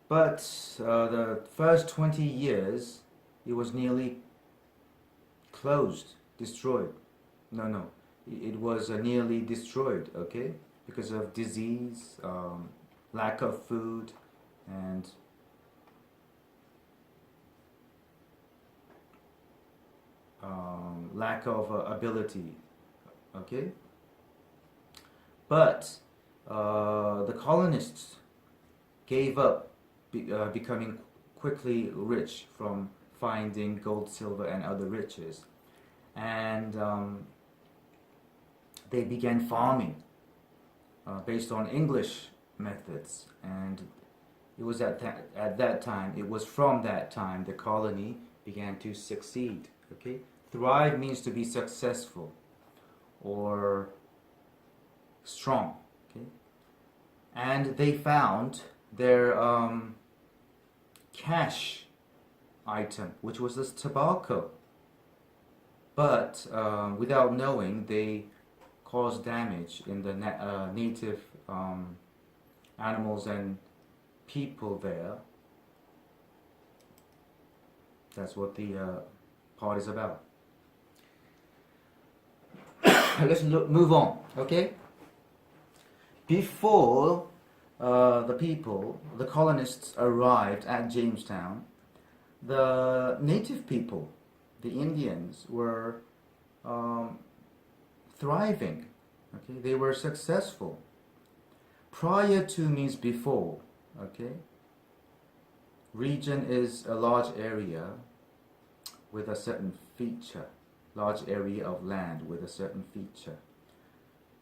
But the first 20 years, it was nearly closed, destroyed. No, it was nearly destroyed, okay? Because of disease, lack of food, and lack of ability, okay? But the colonists gave up becoming quickly rich from finding gold, silver, and other riches. And they began farming based on English methods. And it was at that time, it was from that time the colony began to succeed. Okay, thrive means to be successful or strong. Okay, and they found their cash item, which was this tobacco. But without knowing, they caused damage in the native animals and people there. That's what the part is about. Let's move on, okay? Before the colonists arrived at Jamestown, the native people, the Indians, were thriving. Okay, they were successful. Prior to means before. Okay. Region is a large area with a certain feature. Large area of land with a certain feature.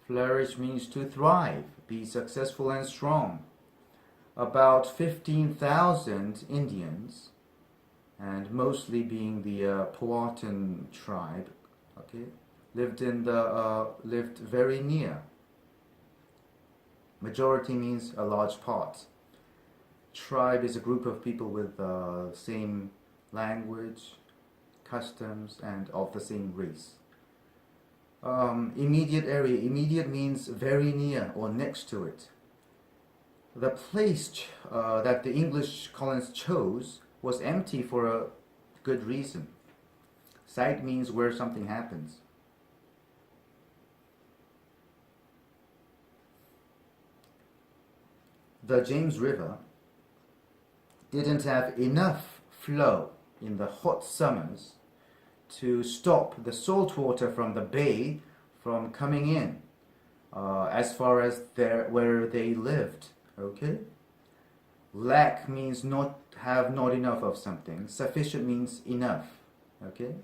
Flourish means to thrive, be successful and strong. About 15,000 Indians, and mostly being the Powhatan tribe, okay, lived very near. Majority means a large part. Tribe is a group of people with the same language, customs, and of the same race. Immediate area. Immediate means very near or next to it. The place that the English colonists chose was empty for a good reason. Site means where something happens. The James River didn't have enough flow in the hot summers to stop the salt water from the bay from coming in as far as where they lived. Okay? Lack means not enough of something. Sufficient means enough. Okay?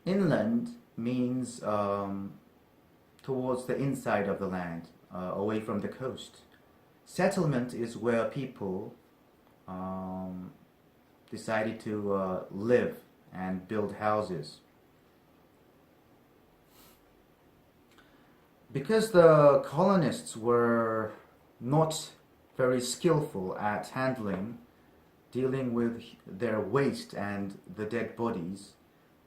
Inland means towards the inside of the land, away from the coast. Settlement is where people decided to live and build houses. Because the colonists were not very skillful at dealing with their waste and the dead bodies,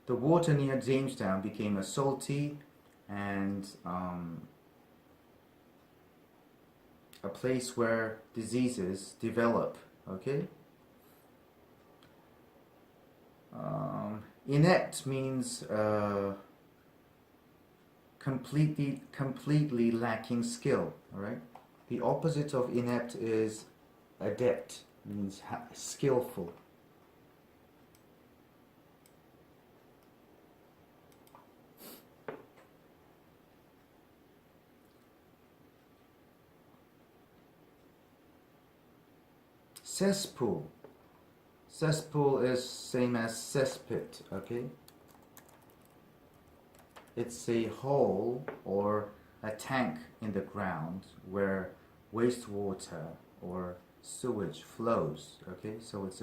the water near Jamestown became a salty and a place where diseases develop. Okay. Inept means completely lacking skill. All right. The opposite of inept is adept, means skillful. Cesspool. Cesspool is same as cesspit, okay? It's a hole or a tank in the ground where wastewater or sewage flows, okay? So it's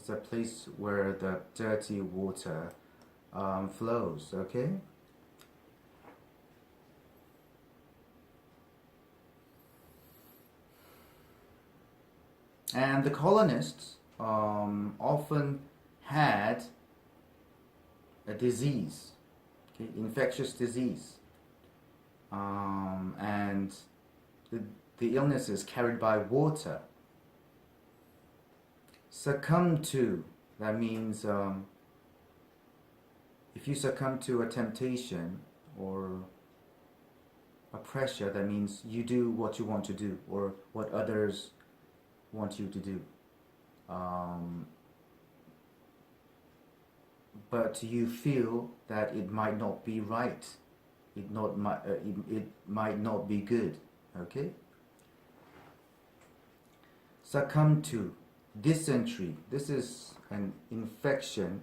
a place where the dirty water flows, okay? And the colonists often had a disease, okay, infectious disease, and and the, the illness is carried by water. Succumb to, that means if you succumb to a temptation or a pressure, that means you do what you want to do or what others want you to do. But you feel that it might not be right. It might not be good. Okay? Succumb to. Dysentery. This is an infection.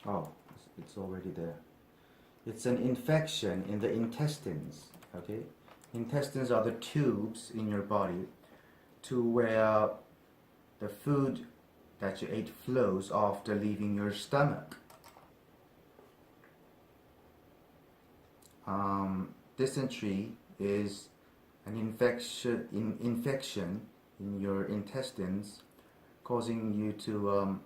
Oh, it's already there. It's an infection in the intestines. Okay? Intestines are the tubes in your body to where the food that you ate flows after leaving your stomach. Dysentery is an infection in your intestines, causing you to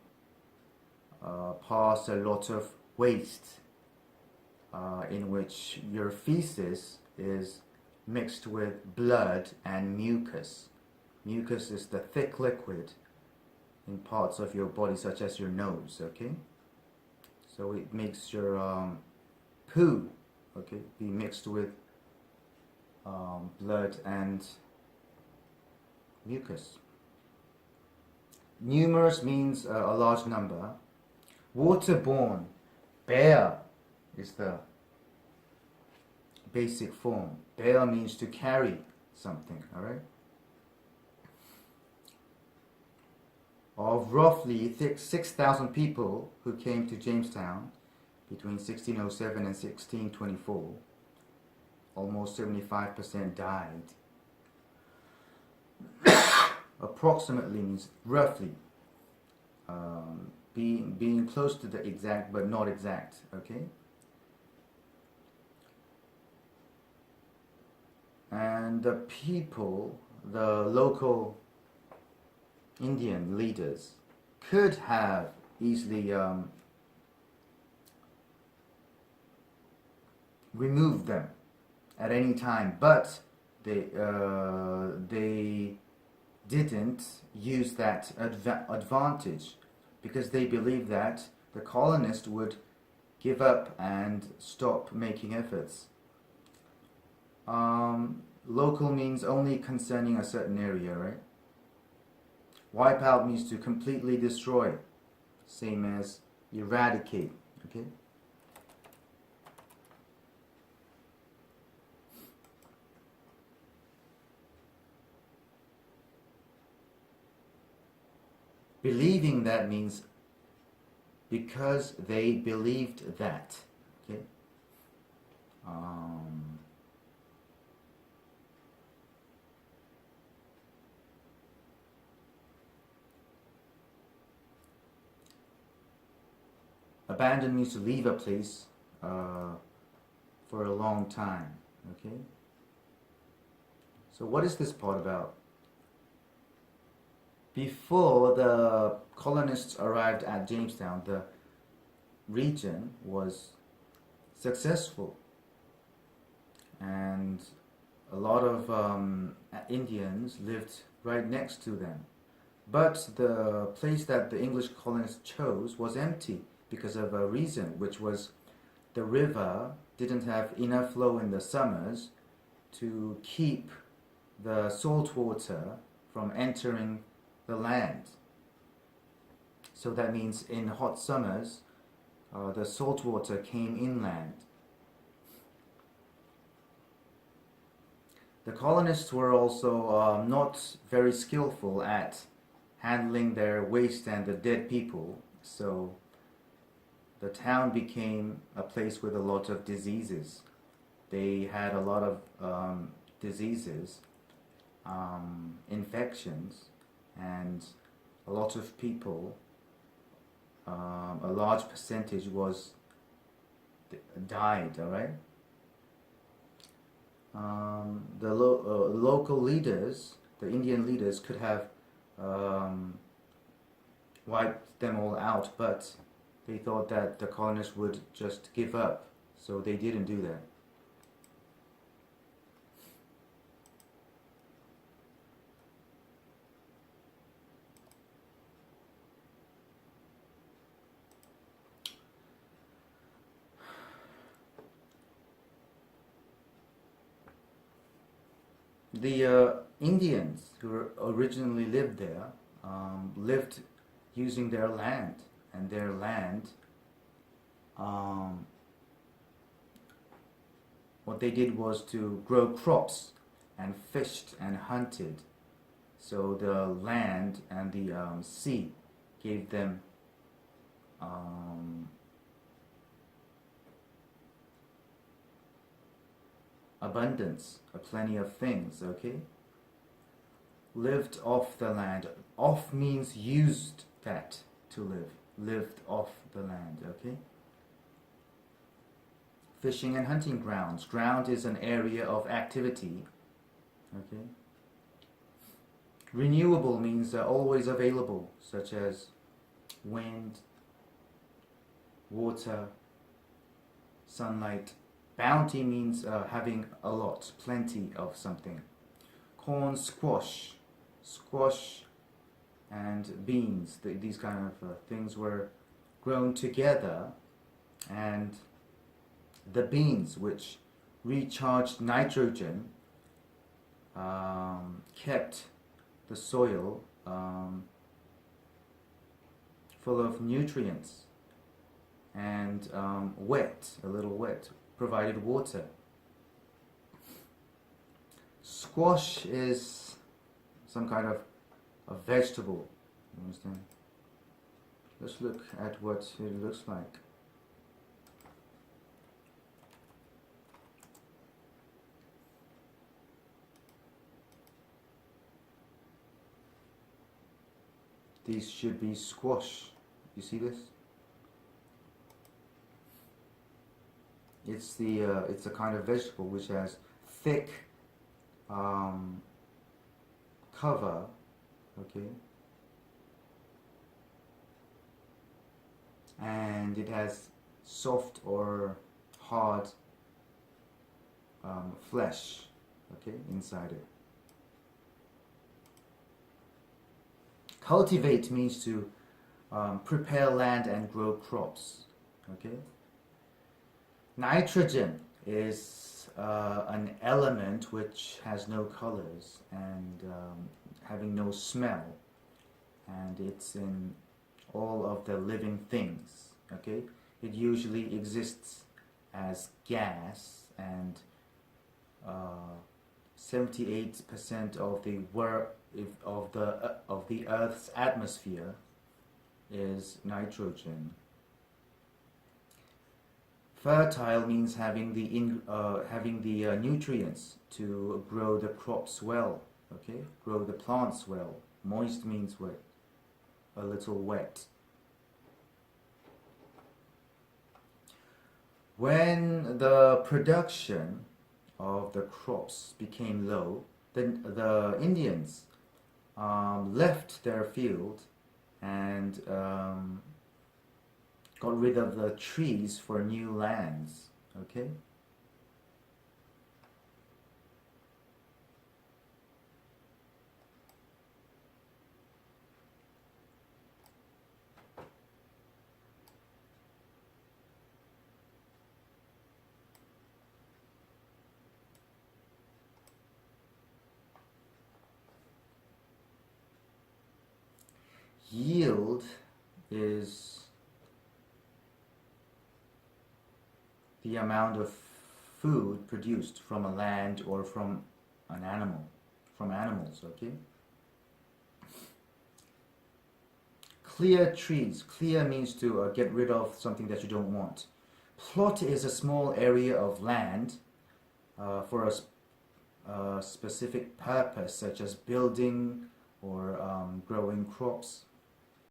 pass a lot of waste, in which your feces is mixed with blood and mucus. Mucus is the thick liquid in parts of your body, such as your nose. Okay, so it makes your poo, okay, be mixed with blood and mucus. Numerous means a large number. Waterborne, bear is the basic form. Bear means to carry something, alright? Of roughly 6,000 people who came to Jamestown between 1607 and 1624, almost 75% died. Approximately means roughly, being close to the exact but not exact, okay? And the people, the local Indian leaders, could have easily removed them at any time, but they didn't use that advantage, because they believed that the colonists would give up and stop making efforts. Local means only concerning a certain area, right? Wipe out means to completely destroy, same as eradicate, okay? Believing that means because they believed that, okay? Abandon means to leave a place for a long time, okay? So what is this part about? Before the colonists arrived at Jamestown, the region was successful, and a lot of Indians lived right next to them. But the place that the English colonists chose was empty because of a reason, which was the river didn't have enough flow in the summers to keep the salt water from entering the land. So that means in hot summers, the salt water came inland. The colonists were also not very skillful at handling their waste and the dead people, so the town became a place with a lot of diseases. They had a lot of diseases, infections, and a lot of people, a large percentage died, alright? The local leaders, the Indian leaders, could have wiped them all out, but they thought that the colonists would just give up So they didn't do that. The Indians who originally lived there lived using their land, and their land, um, what they did was to grow crops and fished and hunted. So the land and the sea gave them um, abundance, plenty of things, okay? Lived off the land. Off means used that to live. Lived off the land, okay? Fishing and hunting grounds. Ground is an area of activity, okay? Renewable means always available, such as wind, water, sunlight. Bounty means having a lot, plenty of something. Corn, squash, and beans. These kind of things were grown together, and the beans, which recharged nitrogen, kept the soil full of nutrients, and wet, a little wet, provided water. Squash is some kind of a vegetable, you understand? Let's look at what it looks like. These should be squash. You see this? It's a kind of vegetable which has thick cover, okay, and it has soft or hard flesh, okay, inside it. Cultivate means to prepare land and grow crops, okay. Nitrogen is an element which has no colors and having no smell, and it's in all of the living things, okay. It usually exists as gas, and 78% of the Earth's atmosphere is nitrogen. Fertile means having the nutrients to grow the crops well, okay? Grow the plants well. Moist means wet, a little wet. When the production of the crops became low, then the Indians left their field and got rid of the trees for new lands, okay? Yield is the amount of food produced from a land or from an animal, from animals, okay? Clear trees. Clear means to get rid of something that you don't want. Plot is a small area of land for a specific purpose, such as building or growing crops.